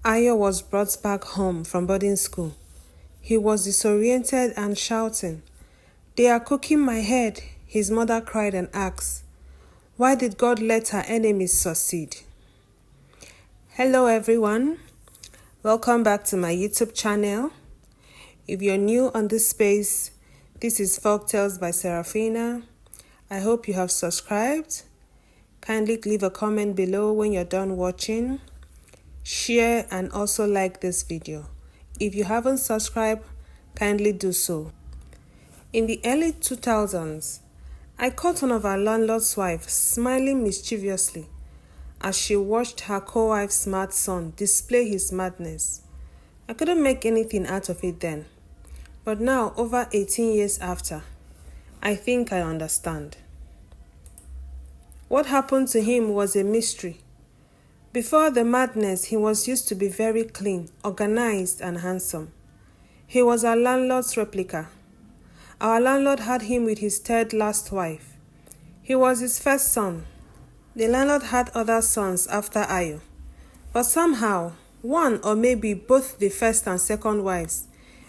Ayo was brought back home from boarding school. He was disoriented and shouting, "They are cooking my head," his mother cried and asked, "Why did God let her enemies succeed?" Hello everyone, welcome back to my YouTube channel. If you're new on this space, this is Folktales by Serafina. I hope you have subscribed. Kindly leave a comment below when you're done watching. Share and also like this video. If you haven't subscribed, kindly do so. In the early 2000s, I caught one of our landlord's wives smiling mischievously as she watched her co-wife's smart son display his madness. I couldn't make anything out of it then, but now, over 18 years after, I think I understand. What happened to him was a mystery. Before the madness, he was used to be very clean, organized, and handsome. He was our landlord's replica. Our landlord had him with his third last wife. He was his first son. The landlord had other sons after Ayo, but somehow, one or maybe both the first and second wives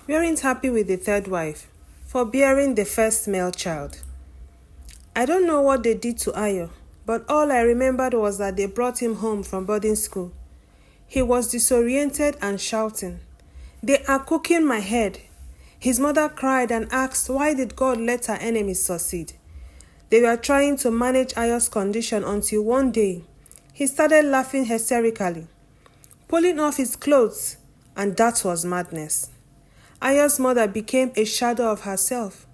weren't happy with the third wife for bearing the first male child. I don't know what they did to Ayo, but all I remembered was that they brought him home from boarding school. He was disoriented and shouting, "They are cooking my head." His mother cried and asked, why did God let her enemies succeed? They were trying to manage Ayo's condition until one day, he started laughing hysterically, pulling off his clothes, and that was madness. Ayo's mother became a shadow of herself.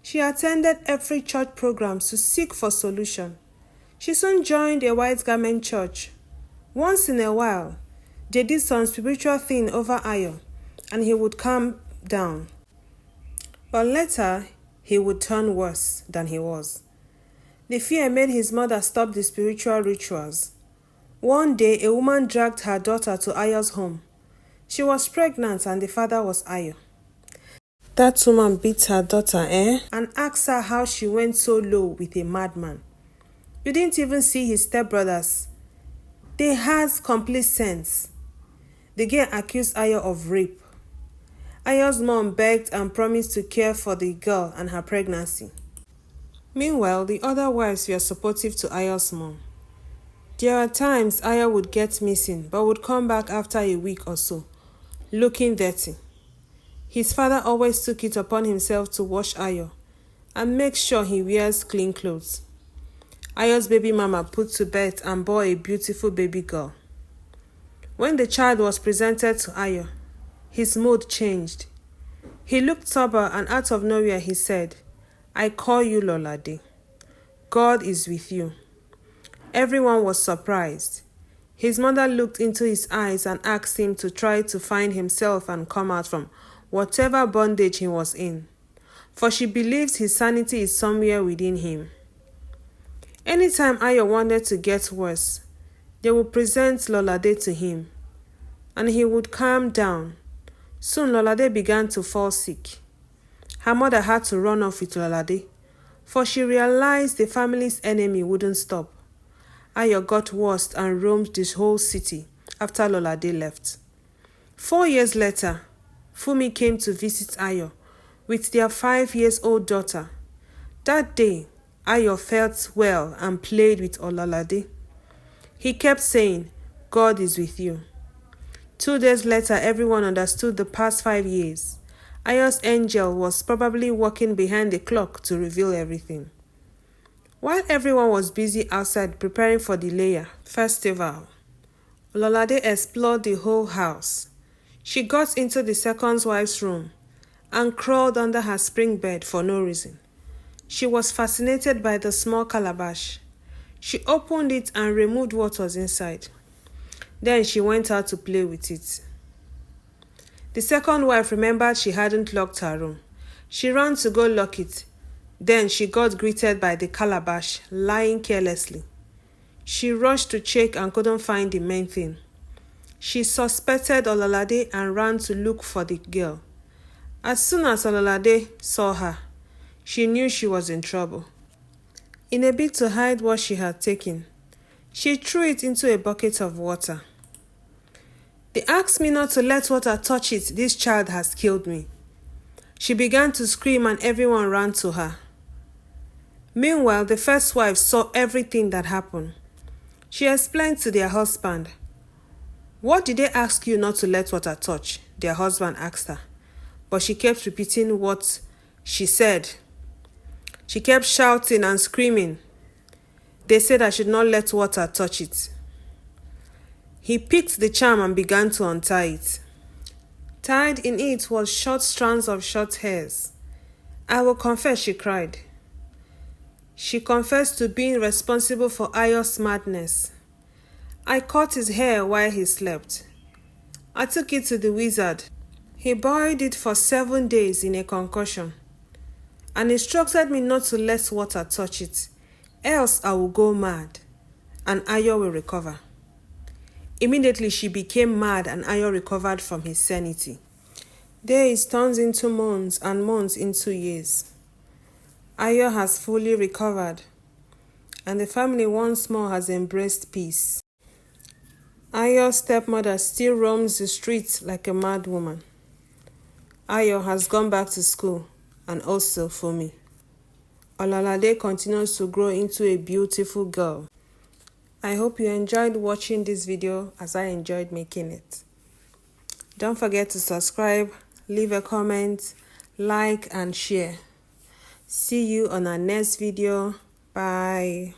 She attended every church program to seek for solution. She soon joined a white garment church. Once in a while, they did some spiritual thing over Ayo, and he would calm down. But later, he would turn worse than he was. The fear made his mother stop the spiritual rituals. One day, a woman dragged her daughter to Ayo's home. She was pregnant and the father was Ayo. That woman beat her daughter, and asked her how she went so low with a madman. You didn't even see his stepbrothers. They had complete sense. The girl accused Ayo of rape. Ayo's mom begged and promised to care for the girl and her pregnancy. Meanwhile, the other wives were supportive to Ayo's mom. There are times Ayo would get missing but would come back after a week or so, looking dirty. His father always took it upon himself to wash Ayo and make sure he wears clean clothes. Ayo's baby mama put to bed and bore a beautiful baby girl. When the child was presented to Ayo, his mood changed. He looked sober and out of nowhere he said, "I call you Lolade. God is with you." Everyone was surprised. His mother looked into his eyes and asked him to try to find himself and come out from whatever bondage he was in, for she believes his sanity is somewhere within him. Anytime Ayo wanted to get worse, they would present Lolade to him, and he would calm down. Soon Lolade began to fall sick. Her mother had to run off with Lolade, for she realized the family's enemy wouldn't stop. Ayo got worse and roamed the whole city after Lolade left. 4 years later, Fumi came to visit Ayo with their 5-year-old daughter. That day, Ayo felt well and played with Lolade. He kept saying, "God is with you." 2 days later, everyone understood the past 5 years. Ayo's angel was probably working behind the clock to reveal everything. While everyone was busy outside preparing for the Leya festival, Lolade explored the whole house. She got into the second wife's room and crawled under her spring bed for no reason. She was fascinated by the small calabash. She opened it and removed what was inside. Then she went out to play with it. The second wife remembered she hadn't locked her room. She ran to go lock it. Then she got greeted by the calabash lying carelessly. She rushed to check and couldn't find the main thing. She suspected Ololade and ran to look for the girl. As soon as Ololade saw her, she knew she was in trouble. In a bid to hide what she had taken, she threw it into a bucket of water. They asked me not to let water touch it. This child has killed me. She began to scream and everyone ran to her. Meanwhile, the first wife saw everything that happened. She explained to their husband. What did they ask you not to let water touch? Their husband asked her. But she kept repeating what she said. She kept shouting and screaming. They said I should not let water touch it. He picked the charm and began to untie it. Tied in it was short strands of short hairs. I will confess, she cried. She confessed to being responsible for Ayo's madness. I cut his hair while he slept. I took it to the wizard. He boiled it for 7 days in a concoction and instructed me not to let water touch it, else I will go mad and Ayo will recover. Immediately she became mad and Ayo recovered from his sanity. Days turned into months and months into years. Ayo has fully recovered and the family once more has embraced peace. Ayo's stepmother still roams the streets like a mad woman. Ayo has gone back to school and also for me. Olalade continues to grow into a beautiful girl. I hope you enjoyed watching this video as I enjoyed making it. Don't forget to subscribe, leave a comment, like and share. See you on our next video. Bye.